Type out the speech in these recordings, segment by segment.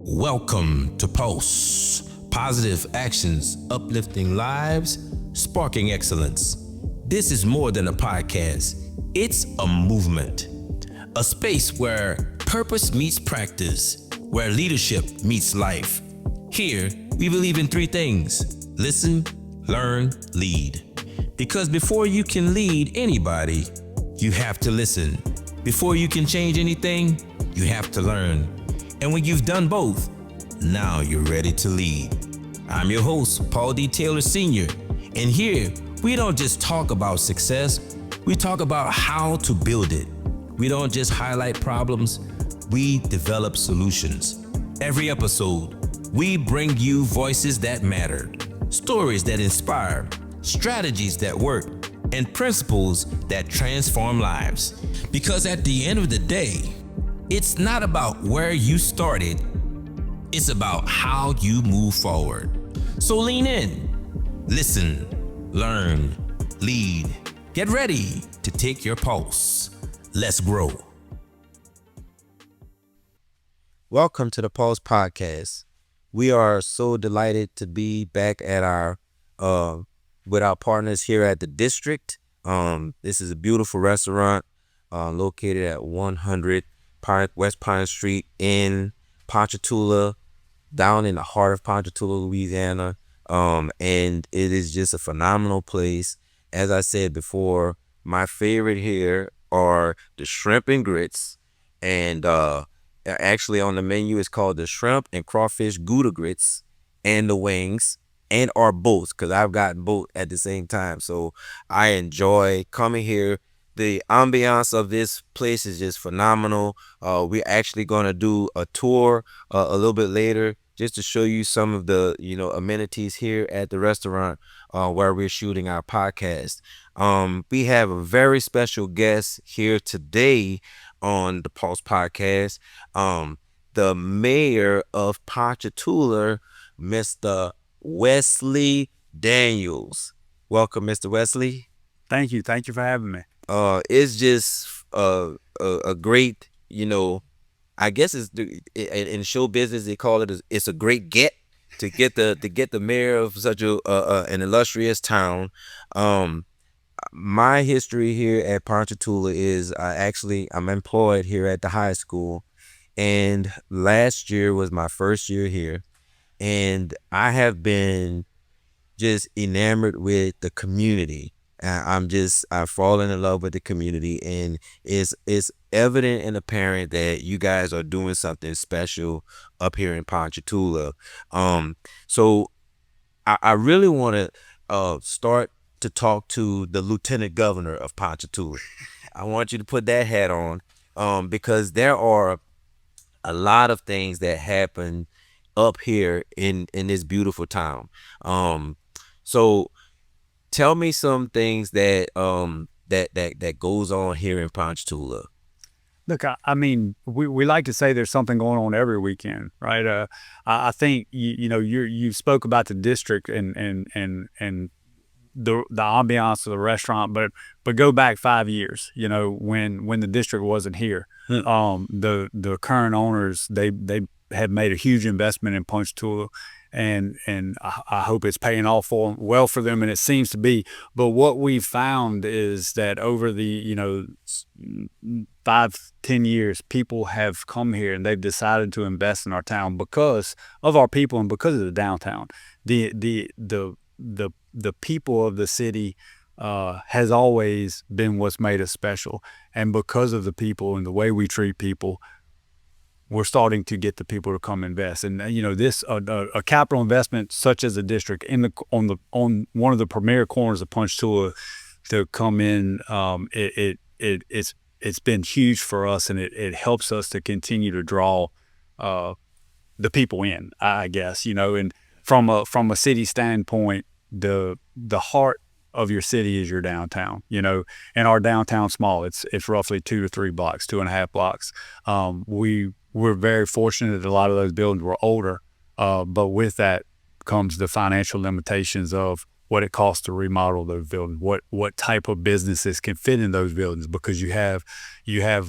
Welcome to Pulse. Positive actions, uplifting lives, sparking excellence. This is more than a podcast. It's a movement. A space where purpose meets practice, where leadership meets life. Here, we believe in three things: listen, learn, lead. Because before you can lead anybody, you have to listen. Before you can change anything, you have to learn. And when you've done both, now you're ready to lead. I'm your host, Paul D. Taylor Sr., and here we don't just talk about success, we talk about how to build it. We don't just highlight problems, we develop solutions. Every episode, we bring you voices that matter, stories that inspire, strategies that work, and principles that transform lives. Because at the end of the day, it's not about where you started, it's about how you move forward. So lean in, listen, learn, lead. Get ready to take your pulse. Let's grow. Welcome to the PAULSE Podcast. We are so delighted to be back at our with our partners here at the district. This is a beautiful restaurant located at 100 West Pine Street in Ponchatoula, down in the heart of Ponchatoula, Louisiana. And it is just a phenomenal place. As I said before, my favorite here are the shrimp and grits. And actually on the menu it's called the shrimp and crawfish Gouda grits, and the wings, and or both, because I've gotten both at the same time. So I enjoy coming here. The ambiance of this place is just phenomenal. We're actually going to do a tour a little bit later, just to show you some of the amenities here at the restaurant where we're shooting our podcast. We have a very special guest here today on the PAULSE Podcast. The mayor of Ponchatoula, Mr. Wesley Daniels. Welcome, Mr. Wesley. Thank you. Thank you for having me. It's just a great, I guess in show business they call it's a great get to get the mayor of such an illustrious town. My history here at Ponchatoula is I'm employed here at the high school, and last year was my first year here, and I have been just enamored with the community. I've fallen in love with the community, and it's evident and apparent that you guys are doing something special up here in Ponchatoula. So I really want to start to talk to the Lieutenant Governor of Ponchatoula. I want you to put that hat on, because there are a lot of things that happen up here in this beautiful town. So tell me some things that that goes on here in Ponchatoula. Look, I mean, we like to say there's something going on every weekend, right? I think you spoke about the district and the ambiance of the restaurant, but go back 5 years, when the district wasn't here. The current owners, they had made a huge investment in Ponchatoula, and I hope it's paying off well for them, and it seems to be. But what we've found is that over the 5-10 years, people have come here and they've decided to invest in our town because of our people and because of the downtown. The people of the city has always been what's made us special, and because of the people and the way we treat people, we're starting to get the people to come invest. And this a capital investment such as a district on one of the premier corners of Ponchatoula to come in, it's been huge for us, and it helps us to continue to draw the people in, I guess. And from a city standpoint, the heart of your city is your downtown, and our downtown's small. It's roughly 2 to 3 blocks, 2.5 blocks. We're very fortunate that a lot of those buildings were older, but with that comes the financial limitations of what it costs to remodel those buildings, what type of businesses can fit in those buildings, because you have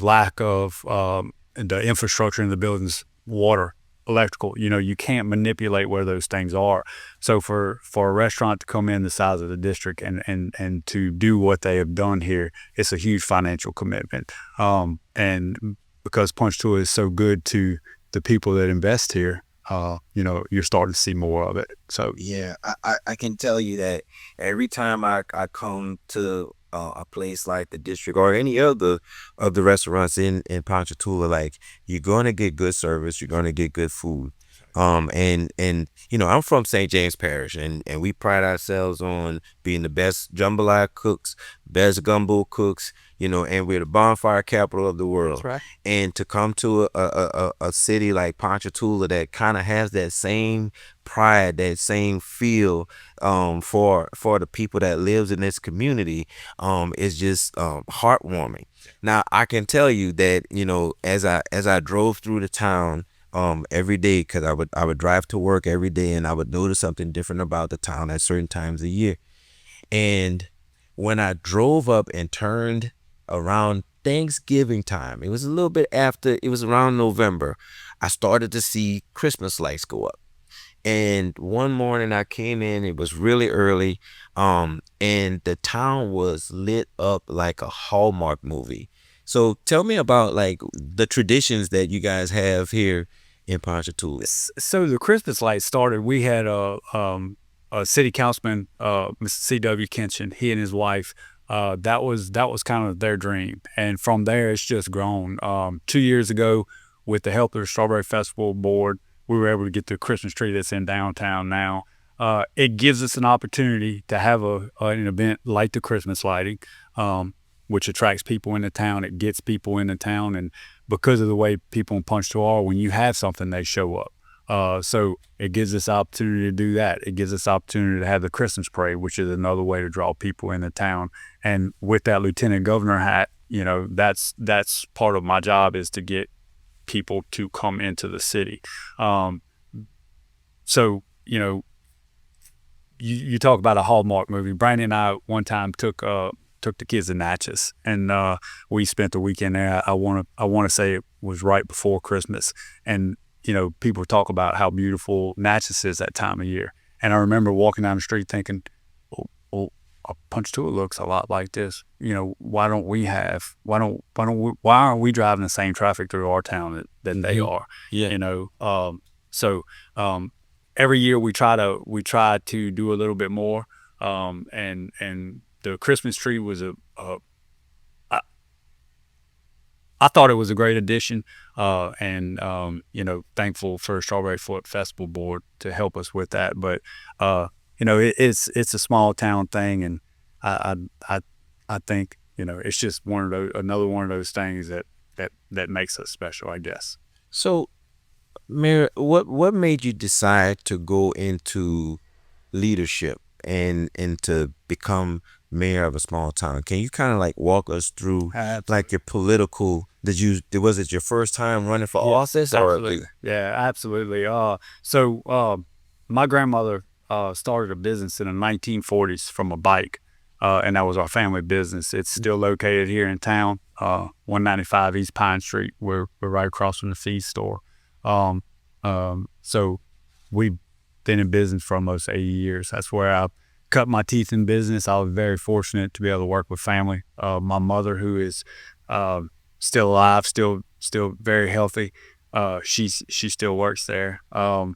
lack of the infrastructure in the buildings, water, electrical. You can't manipulate where those things are. So for a restaurant to come in the size of the district and to do what they have done here, it's a huge financial commitment. And because Ponchatoula is so good to the people that invest here, you're starting to see more of it. So Yeah, I can tell you that every time I come to a place like the district or any other of the restaurants in Ponchatoula, like, you're going to get good service, you're going to get good food. And I'm from St. James Parish, and we pride ourselves on being the best jambalaya cooks, best gumbo cooks, and we're the bonfire capital of the world. that's right. And to come to a city like Ponchatoula that kind of has that same pride, that same feel for the people that lives in this community, is just heartwarming. Now, I can tell you that, as I drove through the town every day, because I would drive to work every day, and I would notice something different about the town at certain times of year. And when I drove up and turned around Thanksgiving time, it was a little bit after, it was around November, I started to see Christmas lights go up. And one morning I came in, it was really early, and the town was lit up like a Hallmark movie. So tell me about, like, the traditions that you guys have here in Ponchatoula. So the Christmas lights started. We had a city councilman, Mr. C.W. Kenshin. He and his wife. That was kind of their dream, and from there it's just grown. 2 years ago, with the help of the Strawberry Festival board, we were able to get the Christmas tree that's in downtown now. It gives us an opportunity to have an event like the Christmas lighting, which attracts people into town. It gets people into town, and because of the way people in Ponchatoula are, when you have something, they show up. So it gives us opportunity to do that. It gives us opportunity to have the Christmas parade, which is another way to draw people into town. And with that lieutenant governor hat, that's part of my job, is to get people to come into the city. So you talk about a Hallmark movie. Brandon and I one time took the kids to Natchez, and we spent the weekend there. I want to say it was right before Christmas, and people talk about how beautiful Natchez is that time of year. And I remember walking down the street thinking, oh, Ponchatoula looks a lot like this. Why aren't we driving the same traffic through our town that they are? Yeah. So every year we try to do a little bit more. And the Christmas tree was I thought it was a great addition, and thankful for Strawberry Festival board to help us with that. But it's a small town thing, and I think it's just another one of those things that makes us special, I guess. So, Mayor, what made you decide to go into leadership and to become mayor of a small town? Can you kind of like walk us through like your political? Was it your first time running for office? Absolutely. Yeah, absolutely. So my grandmother started a business in the 1940s from a bike, and that was our family business. It's still located here in town, 195 East Pine Street. We're right across from the feed store. So we've been in business for almost 80 years. That's where I cut my teeth in business. I was very fortunate to be able to work with family. My mother, who is still alive, still very healthy, she still works there. I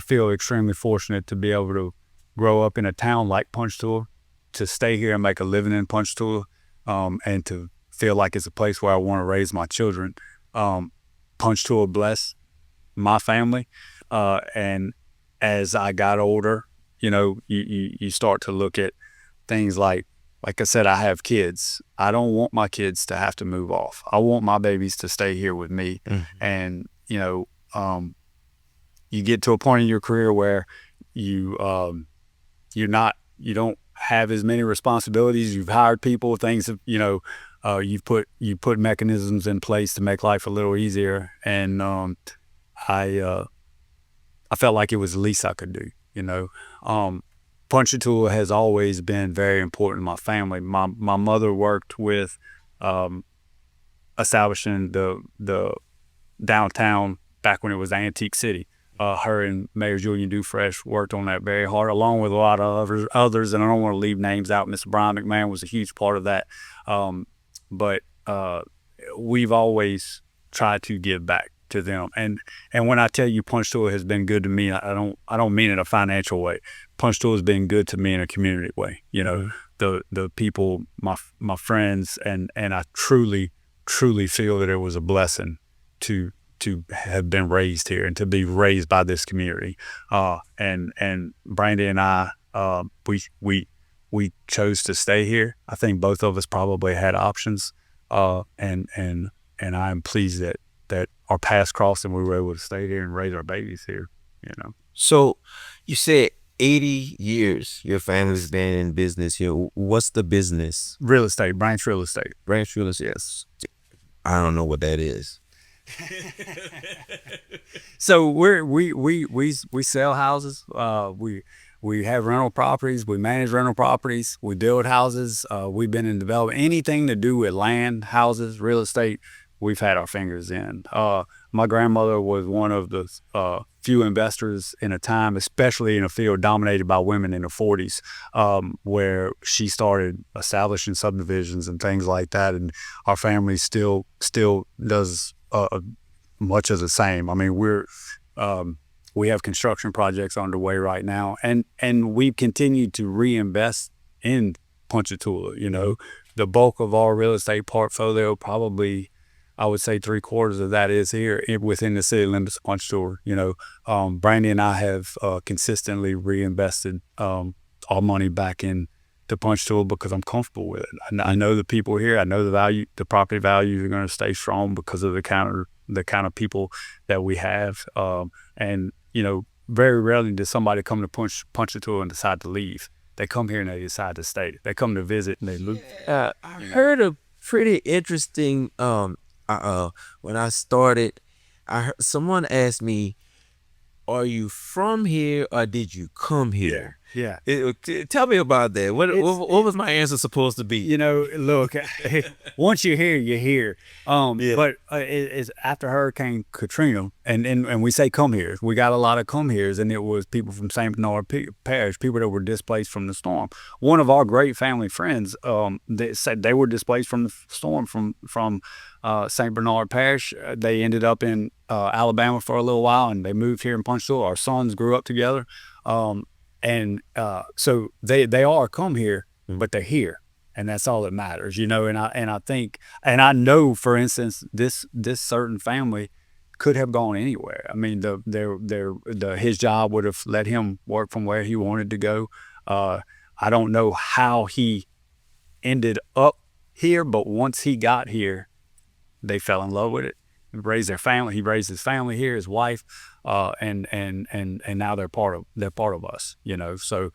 feel extremely fortunate to be able to grow up in a town like Ponchatoula, to stay here and make a living in Ponchatoula, and to feel like it's a place where I want to raise my children. Ponchatoula blessed my family, and as I got older, you start to look at things like I said, I have kids. I don't want my kids to have to move off. I want my babies to stay here with me. Mm-hmm. And you get to a point in your career where you don't have as many responsibilities. You've hired people, things have, you put mechanisms in place to make life a little easier. And I felt like it was the least I could do. Ponchatoula has always been very important to my family. My mother worked with establishing the downtown back when it was Antique City. Her and Mayor Julian Dufresh worked on that very hard, along with a lot of others, and I don't want to leave names out. Mr. Brian McMahon was a huge part of that. But we've always tried to give back to them. And when I tell you Ponchatoula has been good to me, I don't mean it in a financial way. Ponchatoula has been good to me in a community way. You know, the people, my friends, and I truly feel that it was a blessing to have been raised here and to be raised by this community. And Brandy and I, we chose to stay here. I think both of us probably had options. And I'm pleased that our paths crossed and we were able to stay here and raise our babies here, you know. So you said 80 years your family's been in business here. What's the business? Real estate, Branch Real Estate. Branch Real Estate. Yes. I don't know what that is. So we sell houses. We have rental properties. We manage rental properties. We build houses. We've been in development. Anything to do with land, houses, real estate, we've had our fingers in. My grandmother was one of the few investors in a time, especially in a field dominated by women in the 40s, where she started establishing subdivisions and things like that. And our family still does much of the same. I mean, we have construction projects underway right now, and we've continued to reinvest in Ponchatoula. You know, the bulk of our real estate portfolio, probably, I would say 3/4 of that is here within the city limits of Ponchatoula. You know, Brandy and I have consistently reinvested our money back in to Ponchatoula because I'm comfortable with it. I know the people here. I know the property values are going to stay strong because of the kind of people that we have. And you know, very rarely does somebody come to Ponchatoula and decide to leave. They come here and they decide to stay. They come to visit and they leave. I heard a pretty interesting. When I started, I heard someone asked me, "Are you from here or did you come here?" Yeah. Tell me about that. What was my answer supposed to be? You know, look, once you're here, you're here. But it's after Hurricane Katrina, and we say come here. We got a lot of come heres, and it was people from St. Bernard Parish, people that were displaced from the storm. One of our great family friends, they said they were displaced from the storm from St. Bernard Parish. They ended up in Alabama for a little while, and they moved here in Ponchatoula. Our sons grew up together. And so they are come here, but they're here, and that's all that matters, you know. And I think, and I know, for instance, this certain family could have gone anywhere. I mean, his job would have let him work from where he wanted to go. I don't know how he ended up here, but once he got here, they fell in love with it. Raised their family. He raised his family here, his wife, and now they're part of us, you know. So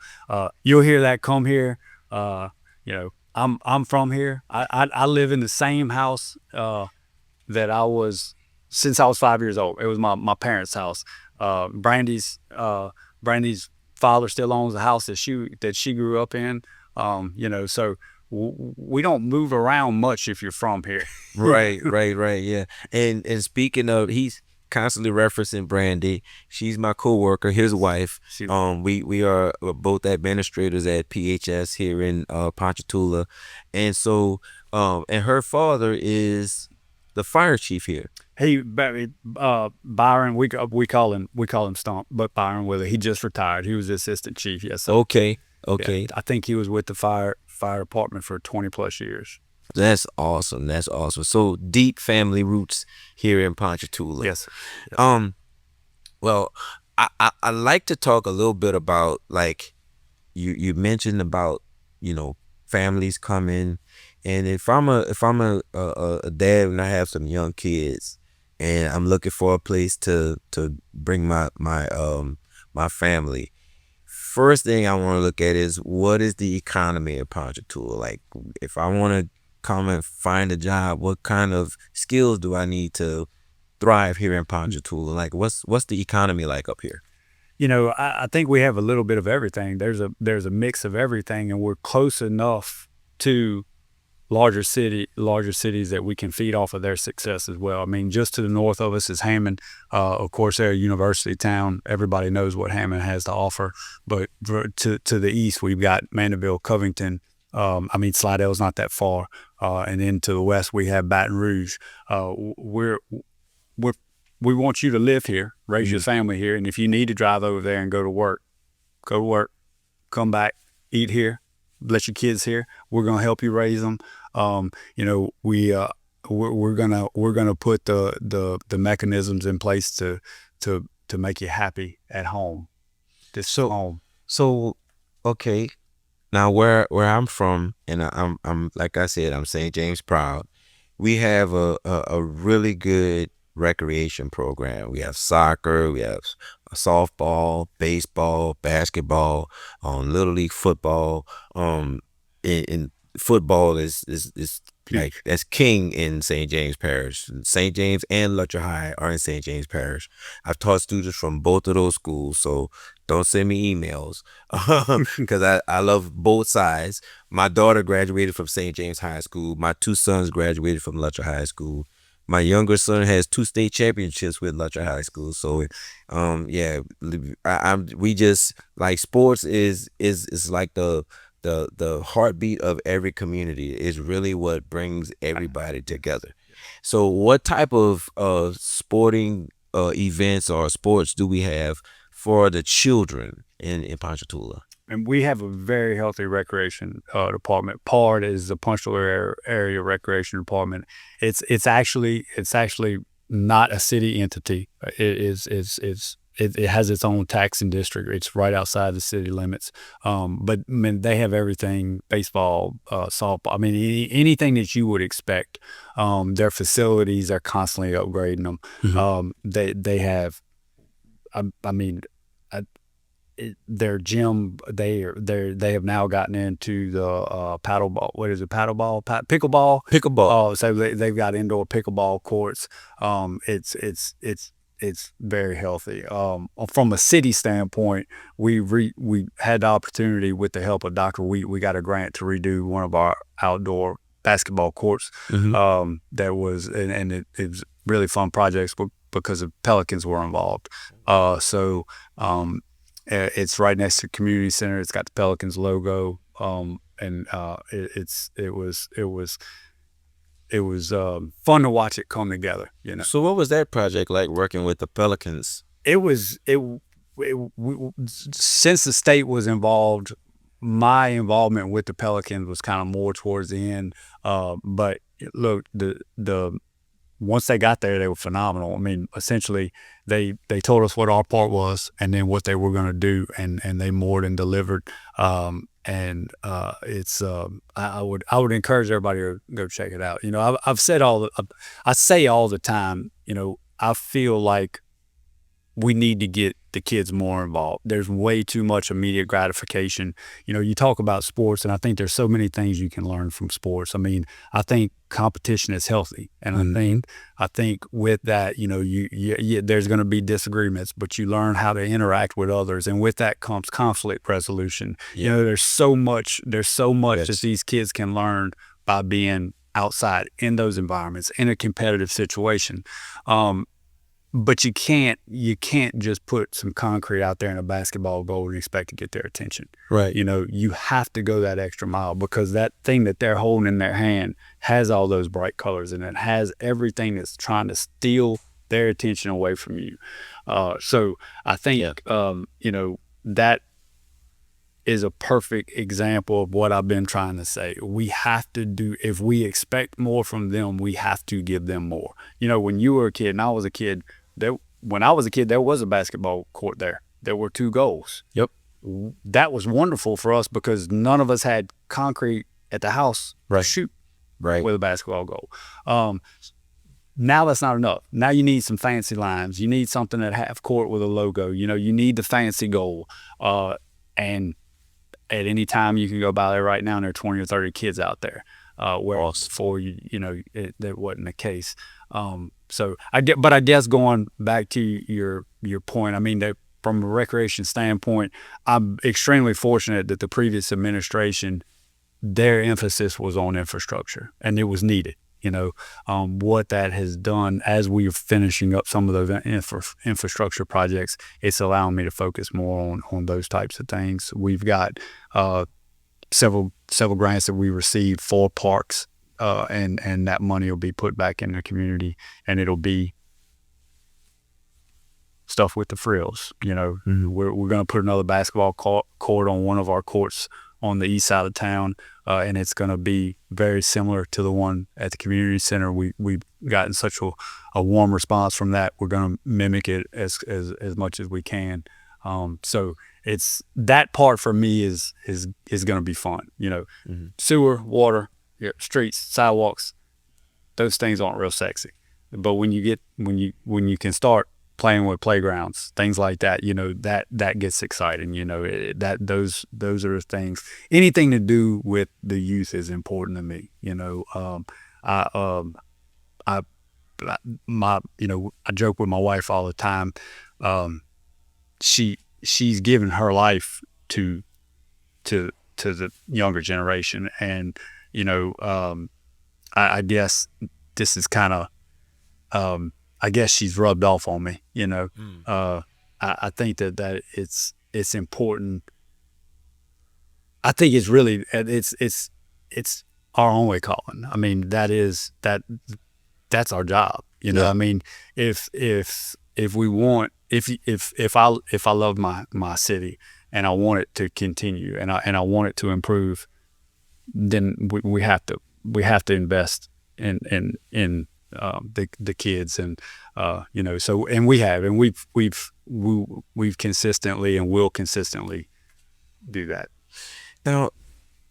you'll hear that come here. You know, I'm from here. I live in the same house that I was since I was 5 years old. It was my parents' house. Brandy's father still owns the house that she grew up in. You know, so we don't move around much if you're from here. Right, yeah. And speaking of, he's constantly referencing Brandy. She's my coworker, his wife. We are both administrators at PHS here in Ponchatoula, and so and her father is the fire chief here. Byron, we call him Stump, but Byron Willer, he just retired. He was the assistant chief. Yes. Sir. Okay. Yeah, I think he was with the fire department for 20 plus years. That's awesome. So deep family roots here in Ponchatoula. Yes. Well, I like to talk a little bit about, like, you mentioned about, you know, families coming, and if I'm a dad and I have some young kids and I'm looking for a place to bring my family, first thing I want to look at is, what is the economy of Ponchatoula? Like, if I want to come and find a job, what kind of skills do I need to thrive here in Ponchatoula? Like, what's the economy like up here? You know, I think we have a little bit of everything. There's a mix of everything, and we're close enough to larger cities that we can feed off of their success as well. I mean, just to the north of us is Hammond. Of course, they're a university town. Everybody knows what Hammond has to offer. But to the east, we've got Mandeville, Covington. Slidell's not that far. And then to the west, we have Baton Rouge. We want you to live here, raise your family here, and if you need to drive over there and go to work, come back, eat here, let your kids here. We're gonna help you raise them. We're gonna put the mechanisms in place to make you happy at home. Home. So, okay. Now, where I'm from, and I'm like I said, I'm St. James proud. We have a really good recreation program. We have soccer, we have softball, baseball, basketball, little league football. In football is like that's king in St. James Parish. St. James and Lutcher High are in St. James Parish. I've taught students from both of those schools, so don't send me emails because I love both sides. My daughter graduated from St. James High School. My two sons graduated from Lutcher High School. My younger son has 2 state championships with Lutcher High School. So, we just like sports is like the heartbeat of every community. Is really what brings everybody together. So, what type of sporting events or sports do we have for the children in Ponchatoula? And we have a very healthy recreation department. PARD is the Ponchatoula Area Recreation Department. It's actually not a city entity. It has its own taxing district. It's right outside the city limits. But I mean, they have everything: baseball, softball. I mean, anything that you would expect. Their facilities are constantly upgrading them. Mm-hmm. They have. Their gym, they have now gotten into the paddleball. What is it? Paddleball, pickleball. Pickleball. So they've got indoor pickleball courts. It's very healthy. From a city standpoint, we had the opportunity with the help of Dr. Wheat. We got a grant to redo one of our outdoor basketball courts. Mm-hmm. That was and it was really fun projects because the Pelicans were involved. It's right next to the community center. It's got the Pelicans logo, it was fun to watch it come together. So, what was that project like working with the Pelicans? Since the state was involved, my involvement with the Pelicans was kind of more towards the end. But look, once they got there, they were phenomenal. I mean, essentially, they told us what our part was and then what they were going to do, and they moored and delivered. I would encourage everybody to go check it out. I say all the time, I feel like we need to get the kids more involved. There's way too much immediate gratification. You talk about sports, and I think there's so many things you can learn from sports. I mean, I think competition is healthy, and I think with that, there's going to be disagreements, but you learn how to interact with others, and with that comes conflict resolution. Yeah. There's so much Yes. that these kids can learn by being outside in those environments in a competitive situation. But you can't just put some concrete out there in a basketball goal and expect to get their attention. Right. You have to go that extra mile, because that thing that they're holding in their hand has all those bright colors, and it has everything that's trying to steal their attention away from you. So I think, that is a perfect example of what I've been trying to say. We have to if we expect more from them, we have to give them more. When you were a kid and I was a kid, there was a basketball court there. There were 2 goals. Yep. That was wonderful for us because none of us had concrete at the house to shoot with a basketball goal. Now that's not enough. Now you need some fancy lines. You need something at half court with a logo. You need the fancy goal. And at any time you can go by there right now and there are 20 or 30 kids out there. Whereas before, that wasn't the case. But I guess going back to your point, I mean, from a recreation standpoint, I'm extremely fortunate that the previous administration their emphasis was on infrastructure, and it was needed. What that has done as we're finishing up some of those infrastructure projects, it's allowing me to focus more on those types of things. We've got several grants that we received for parks, and that money will be put back in the community, and it'll be stuff with the frills. Mm-hmm. We're going to put another basketball court on one of our courts on the east side of town, and it's going to be very similar to the one at the community center. We've gotten such a warm response from that. We're going to mimic it as much as we can. So it's that part for me is going to be fun. Mm-hmm. Sewer, water, streets, sidewalks, those things aren't real sexy. But when you can start playing with playgrounds, things like that, that gets exciting. Those are the things. Anything to do with the youth is important to me. I joke with my wife all the time. She's given her life to the younger generation, and I guess this is kind of I guess she's rubbed off on me. I think that it's important. I think it's really it's our only calling. I mean, that's our job. Yeah. I mean, if we want, if I love my city and I want it to continue and I want it to improve, then we have to invest in the kids, and so, and we've consistently and will consistently do that. Now,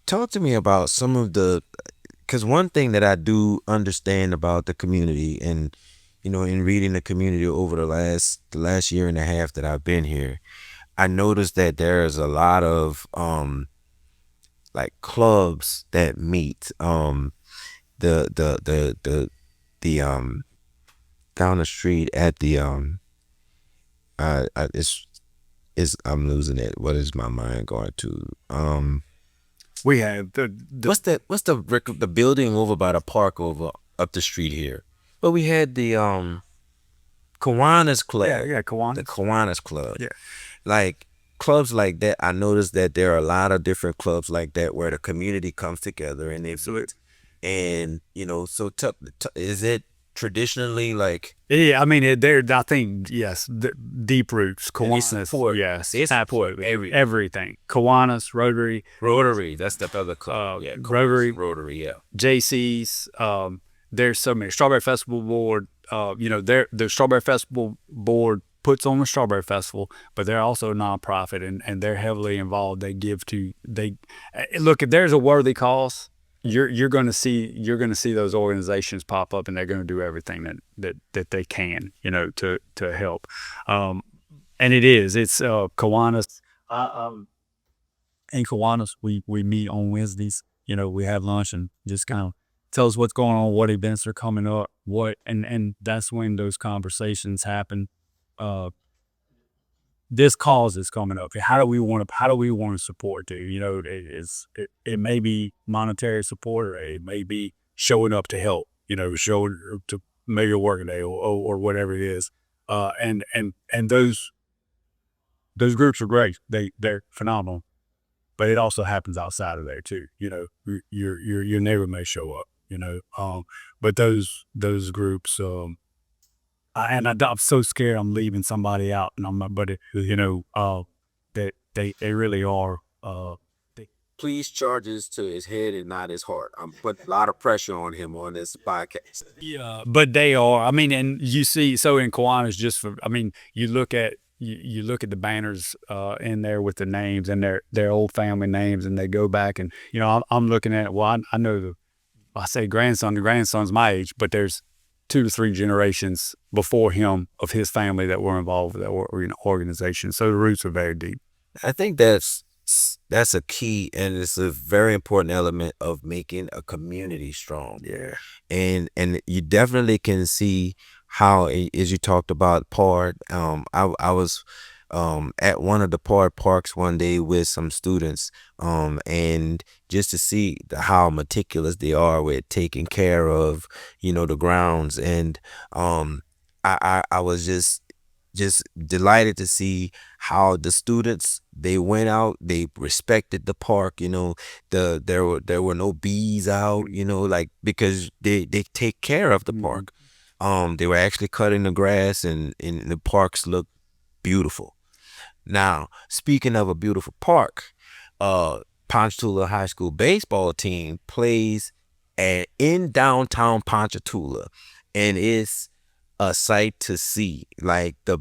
talk to me about some of because one thing that I do understand about the community, and in reading the community over the last year and a half that I've been here, I noticed that there's a lot of like clubs that meet. The down the street at the I'm losing it. What is my mind going to? We have What's the building over by the park over up the street here? Well, we had the Kiwanis Club. yeah Kiwanis. The Kiwanis Club. Yeah. Like clubs like that, I noticed that there are a lot of different clubs like that where the community comes together and they Absolutely. and so is it traditionally like? Yeah, I mean, I think, yes, deep roots. Kiwanis, support. yes, They support everything. Kiwanis, Rotary, That's the other club. Rotary. Yeah. JC's. There's so many. Strawberry Festival Board. The Strawberry Festival Board puts on the Strawberry Festival, but they're also a nonprofit, and they're heavily involved. They give to look, if there's a worthy cause, you're going to see those organizations pop up, and they're going to do everything that they can, to help. And it's Kiwanis. In Kiwanis, we meet on Wednesdays. We have lunch and just kind of tell us what's going on, what events are coming up, and that's when those conversations happen. This cause is coming up. How do we want to support you? It may be monetary support, or it may be showing up to help. Show to Mayor Wesley Day or whatever it is. And those groups are great. They're phenomenal. But it also happens outside of there too. Your neighbor may show up. But those groups. And I'm so scared I'm leaving somebody out, that they really are. Please charges to his head and not his heart. I'm putting a lot of pressure on him on this podcast. Yeah, but they are. I mean, and you see, so in Kiwanis, you look at the banners in there with the names and their old family names, and they go back, and I'm looking at it. Well, I know I say grandson. The grandson's my age, but there's 2 to 3 generations before him of his family that were involved with that organization. So the roots are very deep. I think that's a key, and it's a very important element of making a community strong. Yeah. And you definitely can see how, as you talked about, part. I was at one of the parks one day with some students, and just to see how meticulous they are with taking care of, the grounds. And I was just delighted to see how the students, they went out, they respected the park. There were no bees out, like, because they take care of the park. They were actually cutting the grass, and the parks look beautiful. Now, speaking of a beautiful park, Ponchatoula High School baseball team plays in downtown Ponchatoula, and it's a sight to see. Like the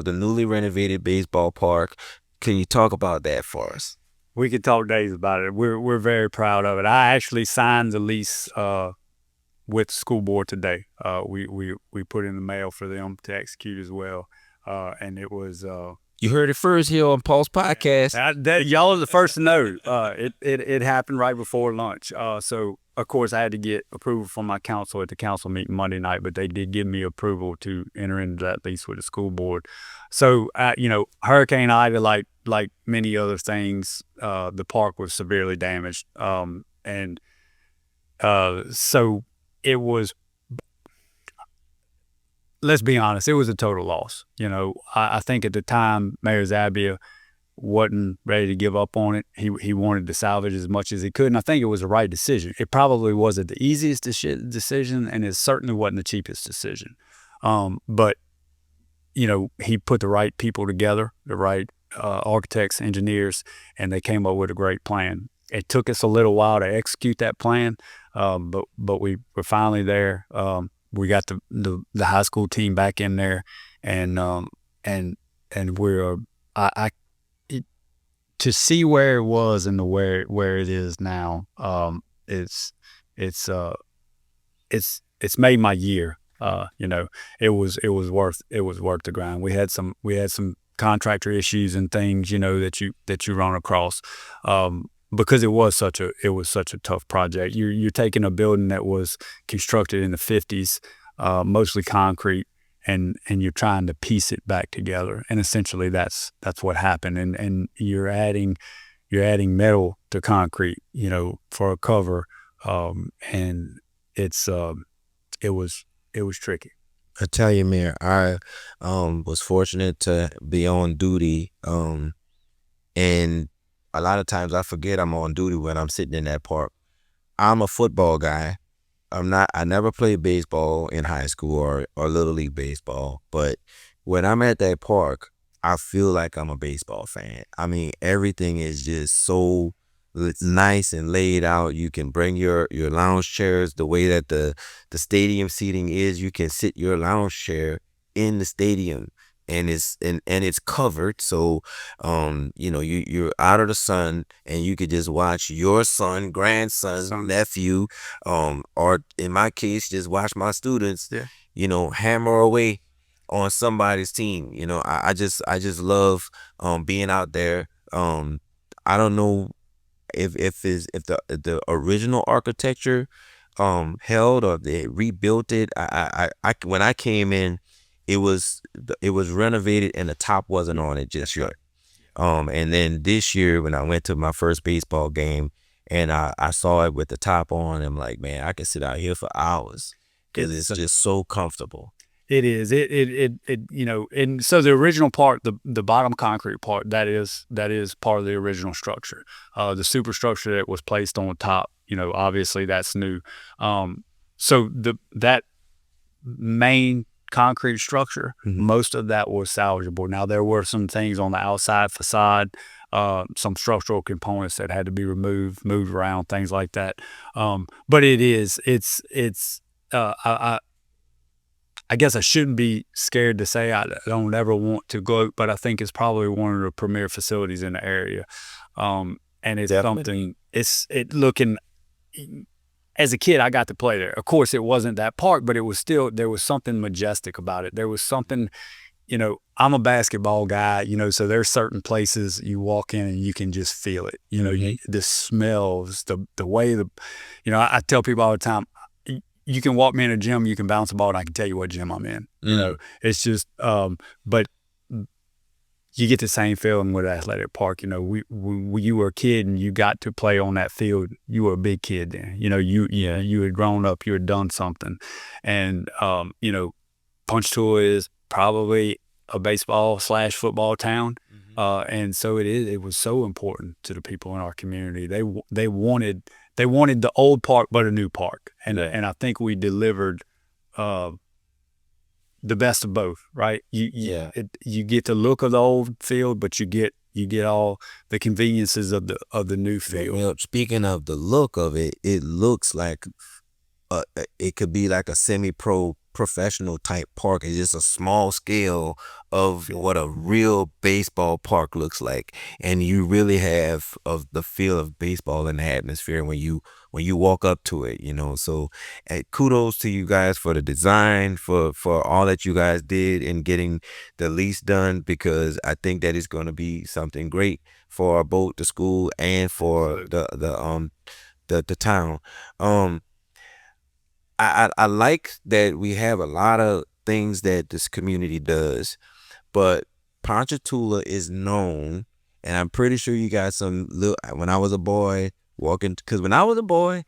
newly renovated baseball park. Can you talk about that for us? We could talk days about it. We're very proud of it. I actually signed the lease with the school board today. We put in the mail for them to execute as well, and it was. You heard it first here on PAULSE Podcast. Y'all are the first to know. It happened right before lunch. So of course I had to get approval from my council at the council meeting Monday night, but they did give me approval to enter into that lease with the school board. So Hurricane Ida, like many other things, the park was severely damaged, and so it was. Let's be honest, it was a total loss. I think at the time, Mayor Zabia wasn't ready to give up on it. He wanted to salvage as much as he could, and I think it was the right decision. It probably wasn't the easiest decision, and it certainly wasn't the cheapest decision. But, he put the right people together, the right architects, engineers, and they came up with a great plan. It took us a little while to execute that plan, but we were finally there. We got the high school team back in there, and we're to see where it was and where it is now. It's made my year. It was worth the grind. We had some contractor issues and things that you run across. Because it was such a tough project. You're taking a building that was constructed in the 50s, mostly concrete, and you're trying to piece it back together. And essentially that's what happened. And you're adding metal to concrete, for a cover. And it was tricky. I tell you, Mayor, I was fortunate to be on duty, and a lot of times I forget I'm on duty when I'm sitting in that park. I'm a football guy. I never played baseball in high school or Little League baseball, but when I'm at that park, I feel like I'm a baseball fan. I mean, everything is just so nice and laid out. You can bring your lounge chairs the way that the stadium seating is. You can sit your lounge chair in the stadium, and it's covered, so you're out of the sun, and you could just watch your son, grandson, nephew, or in my case, just watch my students, hammer away on somebody's team. I just love being out there. I don't know if the original architecture held, or they rebuilt it. I when I came in, it was renovated and the top wasn't on it just yet. And then this year when I went to my first baseball game and I saw it with the top on, I'm like, man, I could sit out here for hours because it's just so comfortable. It is. And so the original part, the bottom concrete part, that is part of the original structure. The superstructure that was placed on top, obviously that's new. So that main concrete structure, most of that was salvageable. Now there were some things on the outside facade, some structural components that had to be moved around, things like that. But I guess I shouldn't be scared to say I don't ever want to go, but I think it's probably one of the premier facilities in the area. And it's Definitely. something, looking, as a kid, I got to play there. Of course, it wasn't that park, but it was still, there was something majestic about it. There was something, I'm a basketball guy, so there's certain places you walk in and you can just feel it. The smells, the way I tell people all the time, you can walk me in a gym, you can bounce a ball, and I can tell you what gym I'm in. It's just, but you get the same feeling with athletic park. You know, when you were a kid and you got to play on that field, you were a big kid then. You know, you had grown up, you had done something, and you know, Ponchatoula is probably a baseball/football town, and so it was so important to the people in our community. They wanted the old park, but a new park, and I think we delivered the best of both. Right? You get the look of the old field, but you get all the conveniences of the new field. Well, speaking of the look of it, it looks like it could be like a semi-pro professional type park. It's just a small scale of what a real baseball park looks like, and you really have of the feel of baseball in the atmosphere when you walk up to it, you know. So kudos to you guys for the design, for all that you guys did in getting the lease done, because I think that is going to be something great for both the school and for the town. I like that we have a lot of things that this community does, but Ponchatoula is known, and I'm pretty sure you got some little, when I was a boy because when I was a boy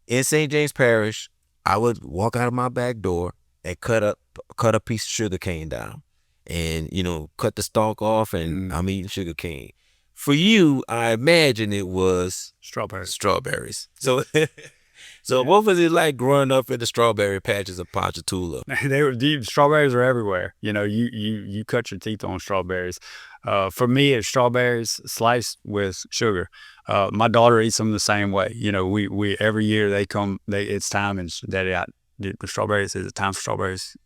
in St. James Parish, I would walk out of my back door and cut a piece of sugar cane down and, you know, cut the stalk off, and I'm eating sugar cane. For you, I imagine it was strawberries. So So what was it like growing up in the strawberry patches of Ponchatoula? Strawberries are everywhere. You know, you cut your teeth on strawberries. For me, it's strawberries sliced with sugar. My daughter eats them the same way. You know, we every year it's time, and the strawberries is time for strawberries,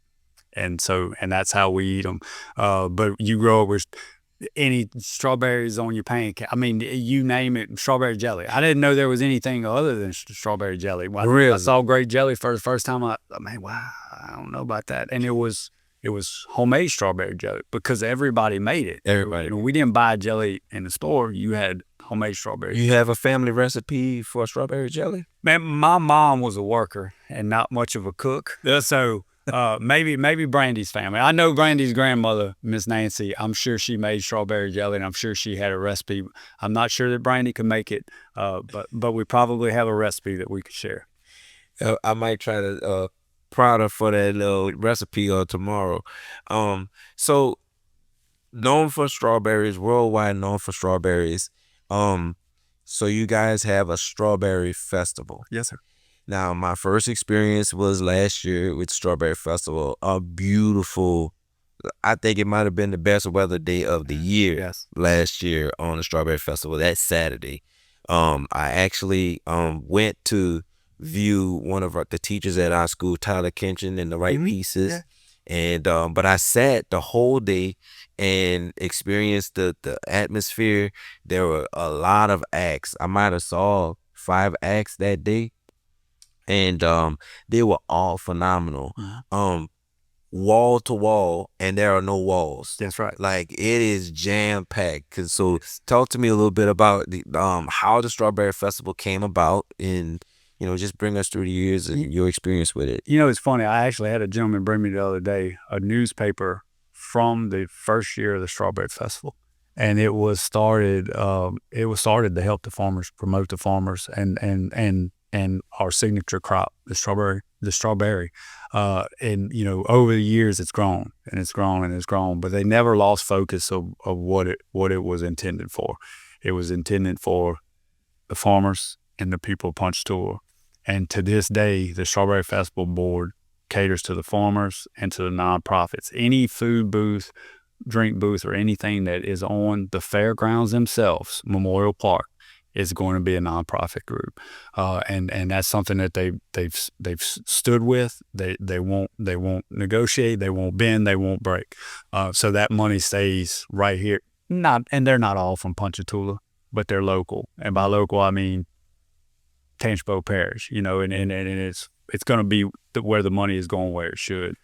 and that's how we eat them. But you grow up with any strawberries on your pancake. I mean, you name it, strawberry jelly. I didn't know there was anything other than strawberry jelly. Really? I saw grape jelly for the first time. I man, wow, I don't know about that. And it was homemade strawberry jelly because everybody made it. Everybody. You know, we didn't buy jelly in the store. You had homemade strawberry. You have a family recipe for strawberry jelly? Man, my mom was a worker and not much of a cook. So maybe Brandy's family. I know Brandy's grandmother, Miss Nancy. I'm sure she made strawberry jelly, and I'm sure she had a recipe. I'm not sure that Brandy could make it, but we probably have a recipe that we could share. I might try to prod her for that little recipe tomorrow. So known for strawberries, worldwide known for strawberries. So you guys have a strawberry festival. Yes, sir. Now, my first experience was last year with Strawberry Festival. A beautiful, I think it might have been the best weather day of the year. Yes. Last year on the Strawberry Festival, that Saturday. I actually went to view one of the teachers at our school, Tyler Kinchin, in the right pieces. Yeah. And but I sat the whole day and experienced the atmosphere. There were a lot of acts. I might have saw 5 acts that day. And they were all phenomenal. Wall to wall, and there are no walls. That's right. Like, it is jam-packed. So talk to me a little bit about the how the Strawberry Festival came about, and, you know, just bring us through the years and your experience with it. You know, it's funny. I actually had a gentleman bring me the other day a newspaper from the first year of the Strawberry Festival. And it was started to help the farmers, promote the farmers, and our signature crop, the strawberry. And, you know, over the years it's grown and it's grown and it's grown, but they never lost focus of what it was intended for. It was intended for the farmers and the people of Ponchatoula. And to this day, the Strawberry Festival Board caters to the farmers and to the nonprofits. Any food booth, drink booth, or anything that is on the fairgrounds themselves, Memorial Park, is going to be a nonprofit group, and that's something that they've stood with. They won't negotiate. They won't bend. They won't break. So that money stays right here. And they're not all from Ponchatoula, but they're local. And by local, I mean Tangipahoa Parish. You know, and it's going to be where the money is going, where it should.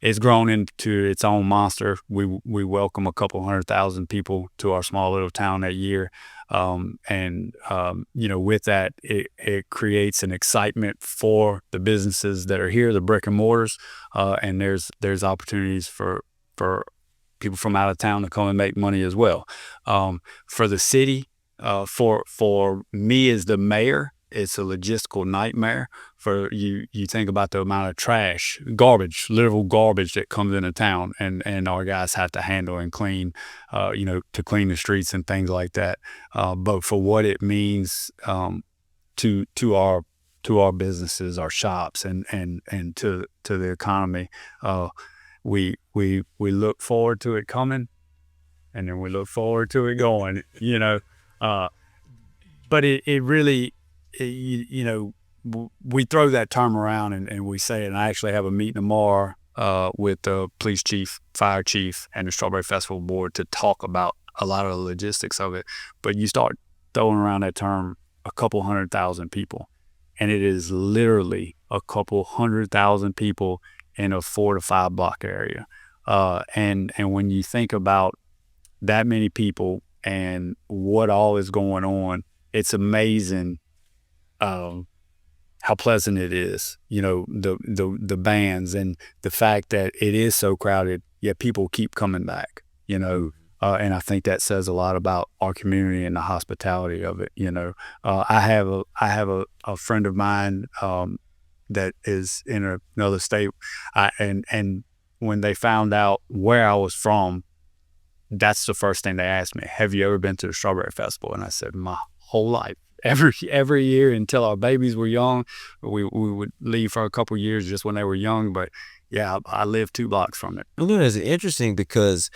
It's grown into its own monster. We welcome a couple 100,000 people to our small little town that year. You know, with that, it creates an excitement for the businesses that are here, the brick and mortars, and there's opportunities for people from out of town to come and make money as well. For the city, for me as the mayor, it's a logistical nightmare. For you think about the amount of trash, garbage, literal garbage that comes into town, and our guys have to handle and clean, to clean the streets and things like that. But for what it means to our businesses, our shops, and to the economy, we look forward to it coming, and then we look forward to it going. But it really, we throw that term around and we say it. And I actually have a meeting tomorrow with the police chief, fire chief, and the Strawberry Festival board to talk about a lot of the logistics of it. But you start throwing around that term, a couple 100,000 people, and it is literally a couple 100,000 people in a 4 to 5 block area. And when you think about that many people and what all is going on, it's amazing how pleasant it is, the bands, and the fact that it is so crowded, yet people keep coming back, and I think that says a lot about our community and the hospitality of it. I have a friend of mine that is in another state, and when they found out where I was from, that's the first thing they asked me: "Have you ever been to the Strawberry Festival?" And I said, "My whole life." Every year until our babies were young, we would leave for a couple of years just when they were young. But yeah, I live 2 blocks from it. It's interesting because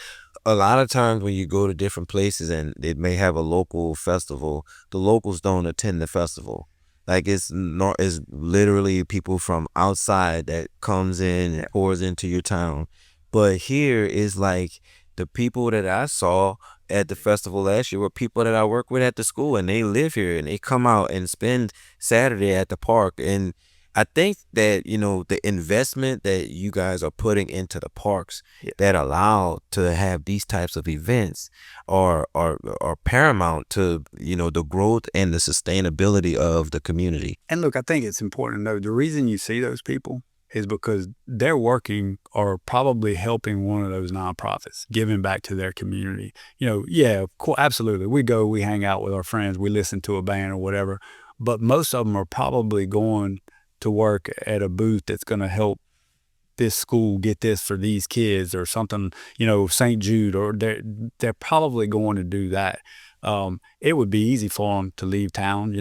a lot of times when you go to different places and it may have a local festival, the locals don't attend the festival. Like it's literally people from outside that comes in and pours into your town. But here is like the people that I saw at the festival last year were people that I work with at the school, and they live here and they come out and spend Saturday at the park. And I think that, the investment that you guys are putting into the parks that allow to have these types of events are paramount to, the growth and the sustainability of the community. And look, I think it's important to know the reason you see those people is because they're working or probably helping one of those nonprofits, giving back to their community. Absolutely. We hang out with our friends, we listen to a band or whatever, but most of them are probably going to work at a booth that's going to help this school get this for these kids or something, St. Jude, or they're probably going to do that. It would be easy for them to leave town.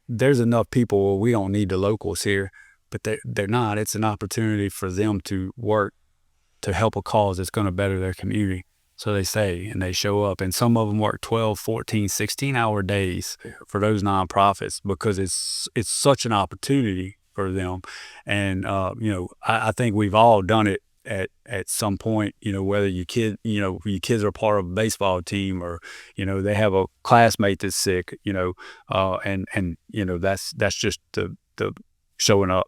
There's enough people, we don't need the locals here. But they're not. It's an opportunity for them to work to help a cause that's going to better their community. So they say, and they show up. And some of them work 12, 14, 16-hour days for those nonprofits because it's such an opportunity for them. And, I think we've all done it at some point, whether your kids are part of a baseball team or, they have a classmate that's sick, and that's just the showing up,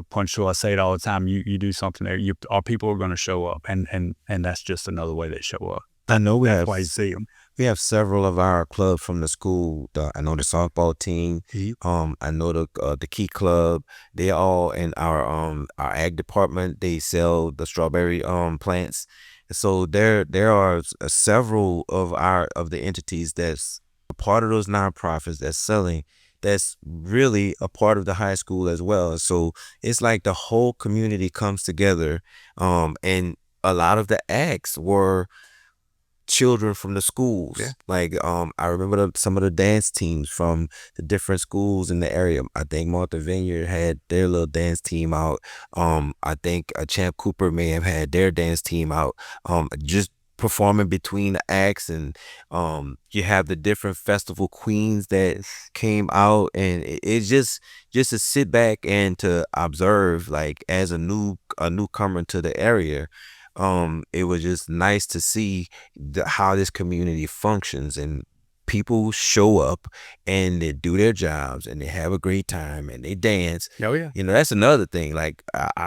Ponchatoula, I say it all the time, you do something there, our people are going to show up, and that's just another way they show up. I know that's why you see them. We have several of our clubs from the school. I know the softball team. I know the Key Club. They all in our ag department. They sell the strawberry plants. So there are several of the entities that's a part of those nonprofits that's selling. That's really a part of the high school as well. So it's like the whole community comes together. And a lot of the acts were children from the schools. Yeah. Like I remember some of the dance teams from the different schools in the area. I think Martha Vineyard had their little dance team out. I think Champ Cooper may have had their dance team out. Just performing between the acts, and you have the different festival queens that came out, and it's just to sit back and to observe, like as a newcomer to the area. It was just nice to see how this community functions, and people show up and they do their jobs and they have a great time and they dance. Oh yeah. That's another thing. Like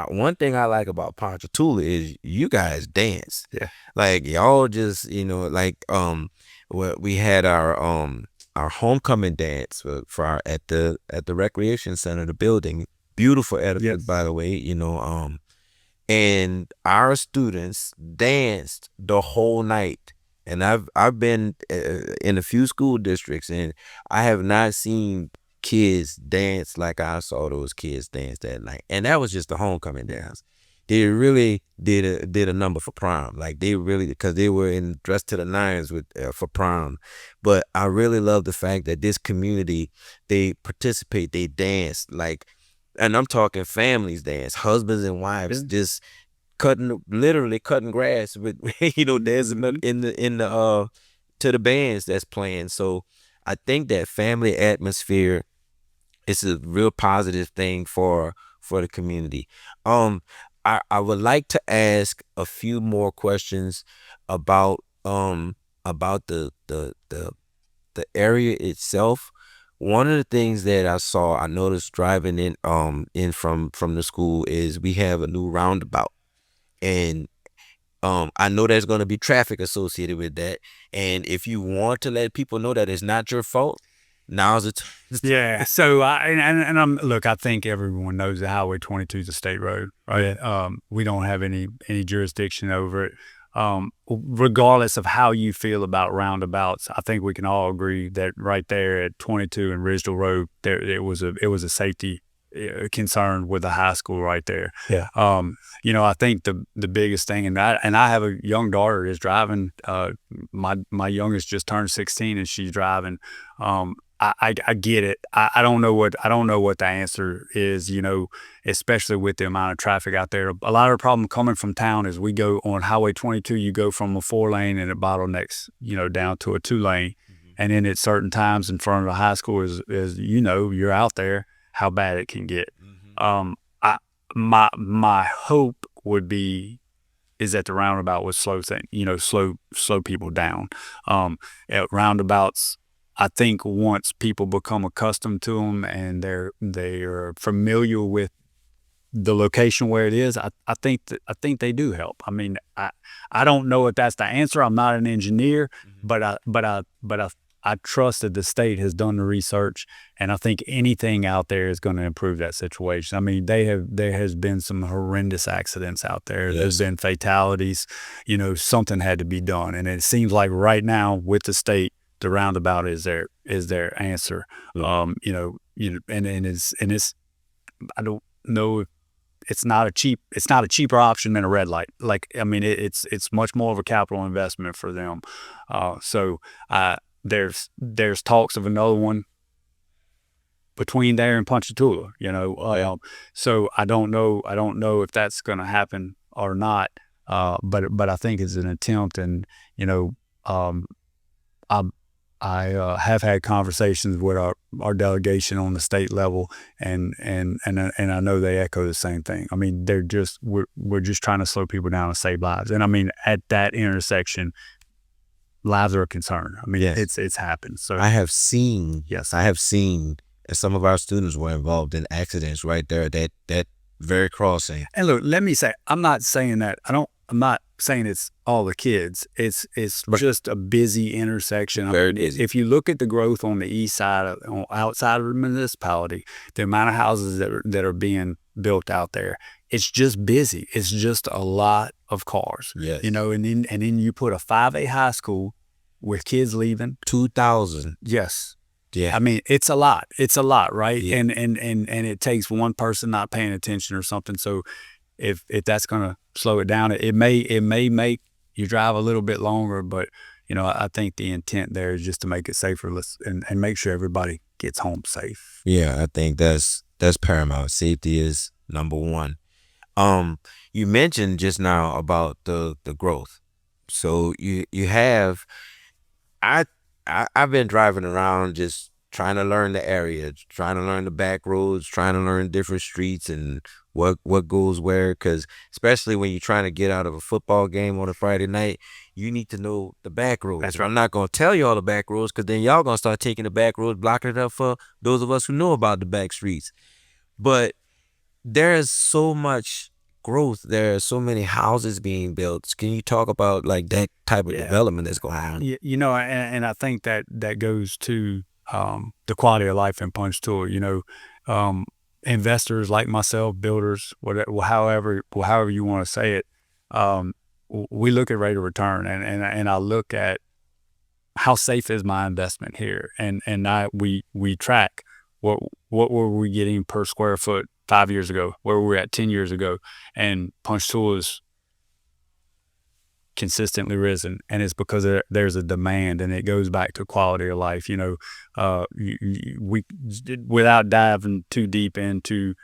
one thing I like about Ponchatoula is you guys dance. Yeah. Like y'all just, we had our homecoming dance for at the recreation center, the building. Beautiful edifice, by the way, and our students danced the whole night. And I've been in a few school districts, and I have not seen kids dance like I saw those kids dance that night. And that was just the homecoming dance. They really did a number for prom. Like they really, because they were in dressed to the nines with for prom. But I really love the fact that this community, they participate, they dance like, and I'm talking families dance, husbands and wives just literally cutting grass with dancing in the to the bands that's playing. So I think that family atmosphere is a real positive thing for the community. I would like to ask a few more questions about about the area itself. One of the things that I noticed driving in from the school is we have a new roundabout, and I know there's going to be traffic associated with that. And if you want to let people know that it's not your fault, now's the time. Yeah. So I'm look. I think everyone knows that Highway 22 is a state road, right? We don't have any jurisdiction over it. Regardless of how you feel about roundabouts, I think we can all agree that right there at 22 and Ridgeville Road, it was a safety concern with the high school right there. Yeah. I think the biggest thing, and I have a young daughter is driving. My youngest just turned 16 and she's driving. I get it. I don't know what the answer is, especially with the amount of traffic out there. A lot of the problem coming from town is we go on Highway 22, you go from a 4-lane and it bottlenecks, down to a 2-lane. And then at certain times in front of the high school is you're out there, how bad it can get. My hope would be is that the roundabout would slow people down. At roundabouts, I think once people become accustomed to them and they are familiar with the location where it is, I think they do help. I mean, I don't know if that's the answer. I'm not an engineer, but I trust that the state has done the research, and I think anything out there is going to improve that situation. I mean, there has been some horrendous accidents out there. Yes. There's been fatalities. Something had to be done, and it seems like right now with the state, the roundabout is their answer. And it's I don't know if it's not a cheaper option than a red light. Like, I mean, it's much more of a capital investment for them. There's talks of another one between there and Ponchatoula, so I don't know if that's going to happen or not. But I think it's an attempt, and I have had conversations with our delegation on the state level, and I know they echo the same thing. I mean, we're just trying to slow people down and save lives. And I mean, at that intersection, lives are a concern. I mean, Yes. it's happened. So I have seen, and some of our students were involved in accidents right there at that very crossing. And look, let me say, I'm not saying that. I'm not saying it's all the kids. It's just a busy intersection. Very busy. If you look at the growth on the east side, outside of the municipality, the amount of houses that are being built out there, it's just busy. It's just a lot of cars. Yes. And then you put a 5A high school with kids leaving. 2,000. Yes. Yeah. I mean, it's a lot. It's a lot, right? Yeah. And it takes one person not paying attention or something. So if that's going to slow it down, it may make you drive a little bit longer, but I think the intent there is just to make it safer and make sure everybody gets home safe. Yeah, I think that's paramount. Safety is number one. You mentioned just now about the growth. So you have, I've been driving around just trying to learn the area, trying to learn the back roads, trying to learn different streets and what goes where, because especially when you're trying to get out of a football game on a Friday night, you need to know the back roads. That's right. I'm not going to tell you all the back roads, because then y'all going to start taking the back roads, blocking it up for those of us who know about the back streets. But there's so much growth. There are so many houses being built. Can you talk about like that type of development that's going on? And I think that goes to the quality of life in Ponchatoula. investors like myself, builders, whatever, however you want to say it, we look at rate of return, and I look at how safe is my investment here, and we track what were we getting per square foot 5 years ago, where were we at 10 years ago, and Ponchatoula's consistently risen, and it's because there's a demand, and it goes back to quality of life. We without diving too deep into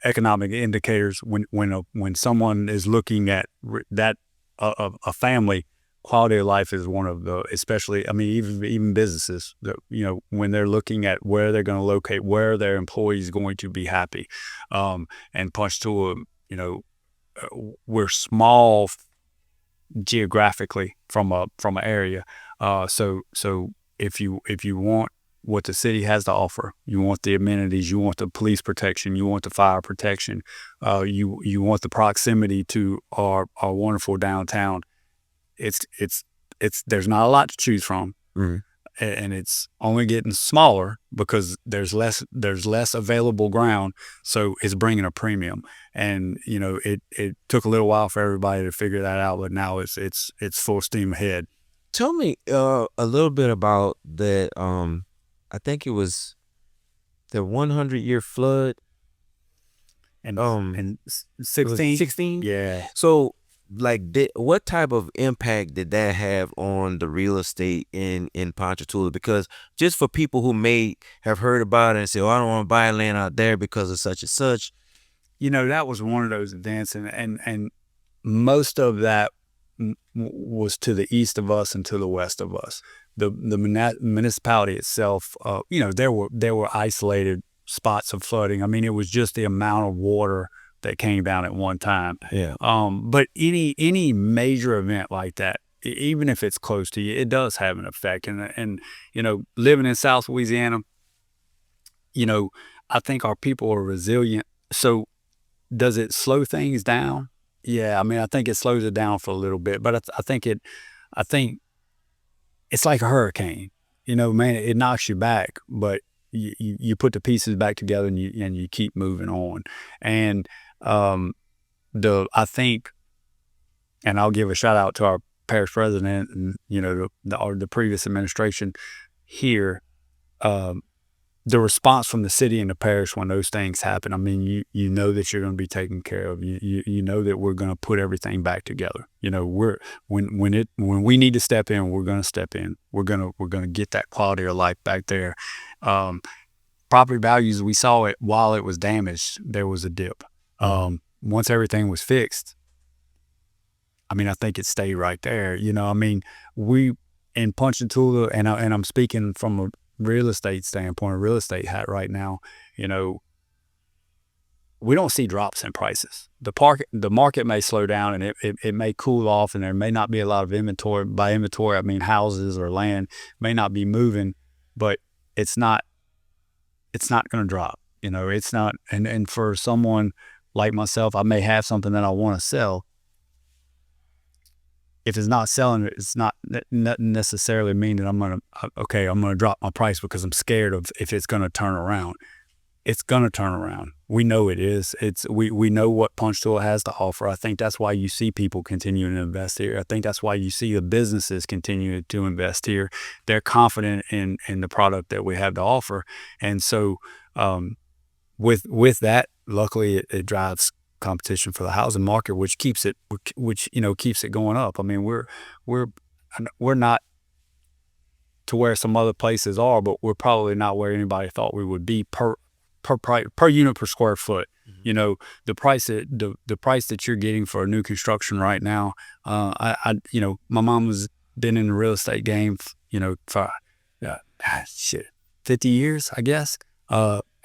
economic indicators, when someone is looking at that a family, quality of life is one of the, especially, I mean, even businesses that, when they're looking at where they're going to locate, where their employees going to be happy, and Ponchatoula, we're small geographically from an area, so if you want what the city has to offer, you want the amenities, you want the police protection, you want the fire protection, you want the proximity to our wonderful downtown. It's there's not a lot to choose from. Mhm. And it's only getting smaller because there's less available ground, so it's bringing a premium. And it took a little while for everybody to figure that out, but now it's full steam ahead. Tell me a little bit about that. I think it was the 100-year flood. And 16? 16? Yeah. So, like, what type of impact did that have on the real estate in Ponchatoula? Because just for people who may have heard about it and say, "Oh, I don't want to buy land out there because of such and such," that was one of those events, and most of that was to the east of us and to the west of us. The municipality itself, there were isolated spots of flooding. I mean, it was just the amount of water that came down at one time. Yeah. But any major event like that, even if it's close to you, it does have an effect. And living in South Louisiana, I think our people are resilient. So does it slow things down? Yeah, I mean, I think it slows it down for a little bit, but I think it's like a hurricane. Man, it knocks you back, but you put the pieces back together, and you keep moving on. And I think, and I'll give a shout out to our parish president and the previous administration here. The response from the city and the parish when those things happen, I mean, you know that you're going to be taken care of. You know that we're going to put everything back together. When we need to step in, we're going to step in. We're going to get that quality of life back there. Property values, we saw it while it was damaged. There was a dip. Once everything was fixed, I mean, I think it stayed right there. I mean, we in Ponchatoula, and I'm speaking from a real estate standpoint, a real estate hat right now, we don't see drops in prices. The market may slow down, and it may cool off, and there may not be a lot of inventory. By inventory, I mean houses or land may not be moving, but it's not going to drop. It's not. And for someone like myself, I may have something that I want to sell. If it's not selling, it's not necessarily mean that I'm going to drop my price because I'm scared of if it's going to turn around. It's going to turn around. We know it is. We know what Ponchatoula has to offer. I think that's why you see people continuing to invest here. I think that's why you see the businesses continue to invest here. They're confident in the product that we have to offer. And so with that, luckily it drives competition for the housing market, which keeps it going up. I mean, we're not to where some other places are, but we're probably not where anybody thought we would be per unit per square foot. Mm-hmm. The price that you're getting for a new construction right now. My mom has been in the real estate game, for 50 years, I guess.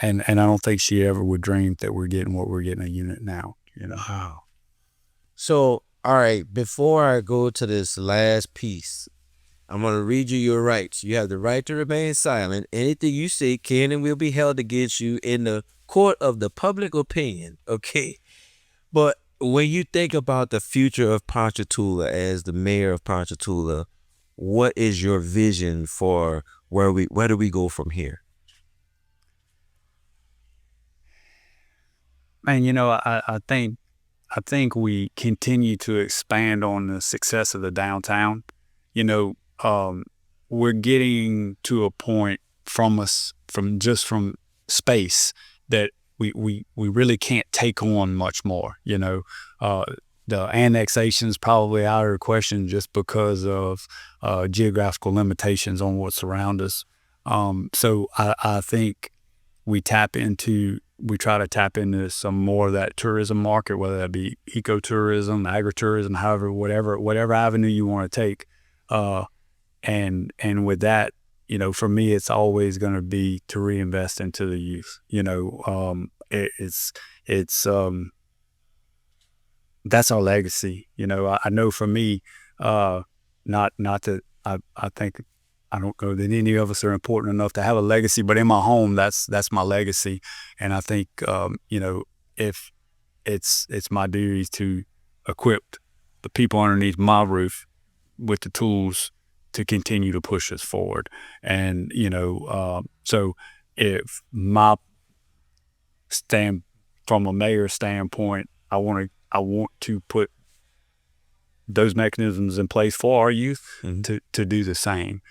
And I don't think she ever would dream that we're getting what we're getting a unit now. Wow. So, all right, before I go to this last piece, I'm going to read you your rights. You have the right to remain silent. Anything you say can and will be held against you in the court of the public opinion. Okay. But when you think about the future of Ponchatoula as the mayor of Ponchatoula, what is your vision for where do we go from here? Man, I think we continue to expand on the success of the downtown. We're getting to a point from space that we really can't take on much more. The annexation's probably out of the question just because of geographical limitations on what's around us. So I think we try to tap into some more of that tourism market, whether that be ecotourism, agritourism, however, whatever avenue you want to take. And with that, for me, it's always going to be to reinvest into the youth. That's our legacy. I know for me, not that I think, I don't know that any of us are important enough to have a legacy, but in my home, that's my legacy. And I think, if it's my duty to equip the people underneath my roof with the tools to continue to push us forward. And, so if from a mayor standpoint, I want to put those mechanisms in place for our youth to do the same.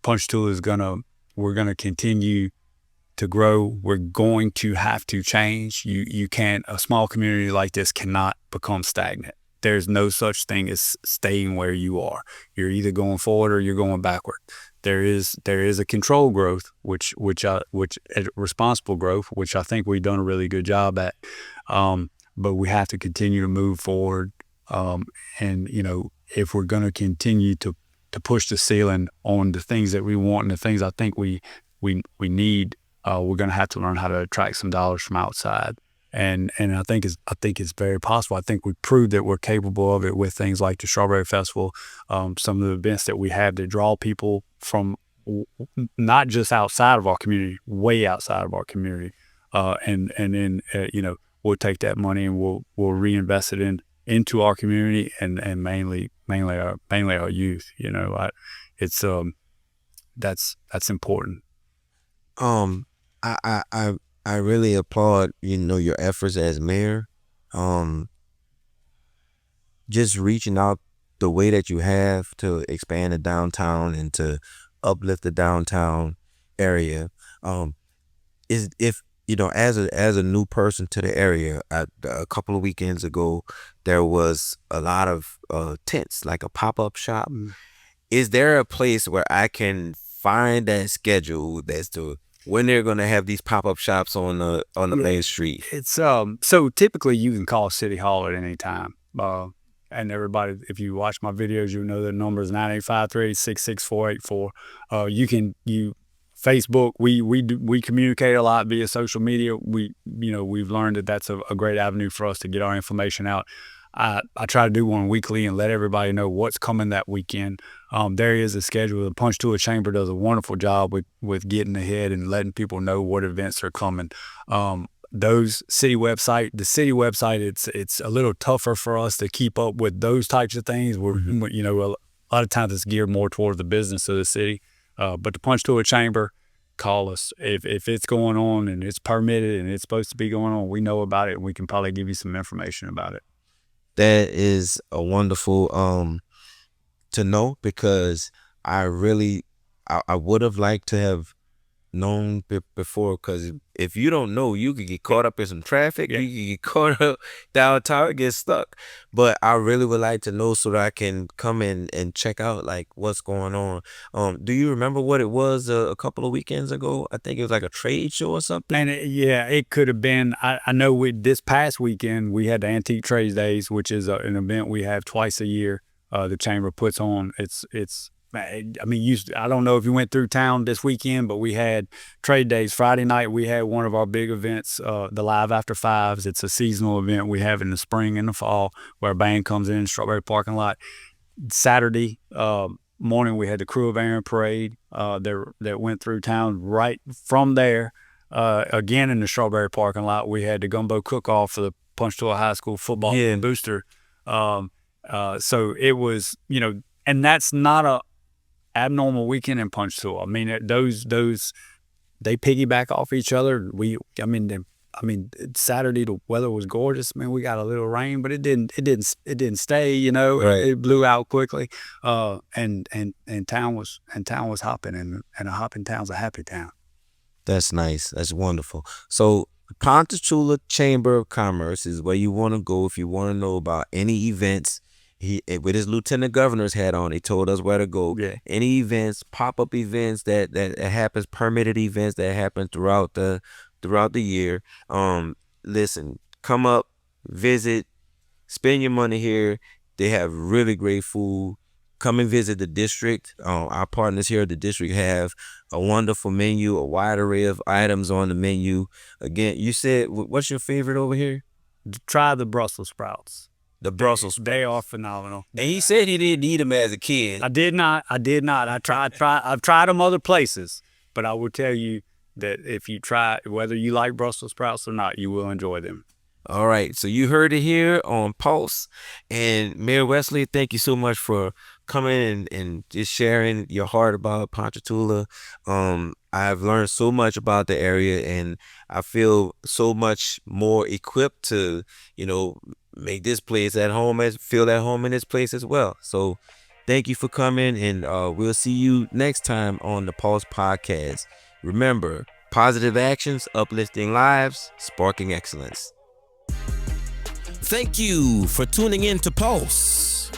Ponchatoula we're gonna continue to grow. We're going to have to change. A small community like this cannot become stagnant. There's no such thing as staying where you are. You're either going forward or you're going backward. There is a controlled growth, which responsible growth, which I think we've done a really good job at. But we have to continue to move forward. And if we're going to continue to push the ceiling on the things that we want and the things I think we need, we're going to have to learn how to attract some dollars from outside. And I think it's very possible. I think we proved that we're capable of it with things like the Strawberry Festival, some of the events that we have that draw people from not just outside of our community, way outside of our community, and then we'll take that money and we'll reinvest it into our community and mainly our youth. That's important. I really applaud, your efforts as mayor. Just reaching out the way that you have to expand the downtown and to uplift the downtown area. As a new person to the area, a couple of weekends ago, there was a lot of tents, like a pop-up shop. Is there a place where I can find that schedule as to when they're going to have these pop-up shops on the main street? It's so typically you can call City Hall at any time. And everybody, if you watch my videos, you know the number is 985-386-6484. Facebook, we communicate a lot via social media. We've learned that that's a great avenue for us to get our information out. I try to do one weekly and let everybody know what's coming that weekend. There is a schedule. The Ponchatoula Chamber does a wonderful job with getting ahead and letting people know what events are coming. The city website, it's a little tougher for us to keep up with those types of things. A lot of times it's geared more towards the business of the city. But the Ponchatoula Chamber, call us. If it's going on and it's permitted and it's supposed to be going on, we know about it and we can probably give you some information about it. That is a wonderful to know, because I would have liked to have known before, because if you don't know, you could get caught up in some traffic. You could get caught up downtown, get stuck. But I really would like to know so that I can come in and check out like what's going on. Do you remember what it was a couple of weekends ago? I think it was like a trade show or something. And it could have been. I know this past weekend we had the Antique Trade Days, which is an event we have twice a year. The chamber puts on. I don't know if you went through town this weekend, but we had trade days. Friday night, we had one of our big events, the Live After Fives. It's a seasonal event we have in the spring and the fall where a band comes in Strawberry parking lot. Saturday morning, we had the Crew of Aaron Parade that went through town. Right from there, again in the Strawberry parking lot, we had the Gumbo Cook-Off for the Ponchatoula High School football booster. So it was, and that's not abnormal weekend in Ponchatoula. I mean, those they piggyback off each other. Saturday the weather was gorgeous. Man, we got a little rain, but it didn't stay. You know, Right. it blew out quickly. And town was hopping, and a hopping town's a happy town. That's nice. That's wonderful. So Ponchatoula Chamber of Commerce is where you want to go if you want to know about any events. He, with his lieutenant governor's hat on, he told us where to go. Yeah. Any events, pop-up events that happens, permitted events that happen throughout the year. Listen, come up, visit, spend your money here. They have really great food. Come and visit the district. Our partners here at the district have a wonderful menu, a wide array of items on the menu. Again, you said, what's your favorite over here? Try the Brussels sprouts. The Brussels. They are phenomenal. And he said he didn't eat them as a kid. I did not. I've tried them other places, but I will tell you that if you try, whether you like Brussels sprouts or not, you will enjoy them. All right, so you heard it here on Pulse. And Mayor Wesley, thank you so much for coming and just sharing your heart about Ponchatoula. I've learned so much about the area, and I feel so much more equipped to, make this place at home, feel at home in this place as well. So thank you for coming, and we'll see you next time on the PAULSE Podcast. Remember, positive actions, uplifting lives, sparking excellence. Thank you for tuning in to Pulse.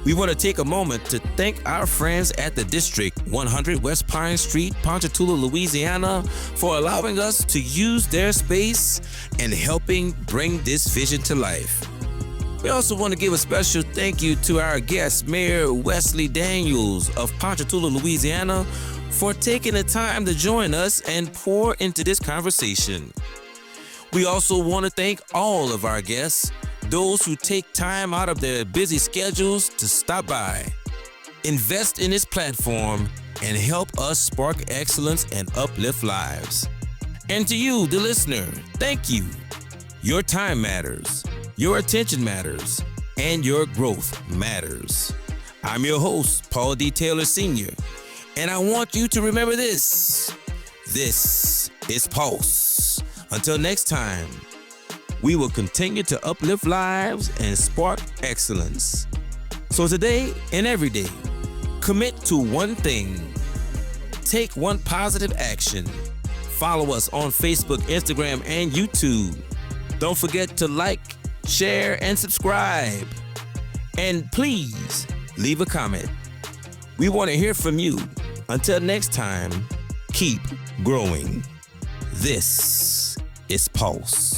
We want to take a moment to thank our friends at the District 100 West Pine Street, Ponchatoula, Louisiana, for allowing us to use their space and helping bring this vision to life. We also want to give a special thank you to our guest, Mayor Wesley Daniels of Ponchatoula, Louisiana, for taking the time to join us and pour into this conversation. We also want to thank all of our guests, those who take time out of their busy schedules to stop by, invest in this platform, and help us spark excellence and uplift lives. And to you, the listener, thank you. Your time matters, your attention matters, and your growth matters. I'm your host, Paul D. Taylor Sr., and I want you to remember this. This is Pulse. Until next time, we will continue to uplift lives and spark excellence. So today and every day, commit to one thing. Take one positive action. Follow us on Facebook, Instagram, and YouTube. Don't forget to like, share, and subscribe. And please leave a comment. We want to hear from you. Until next time, keep growing. This is Pulse.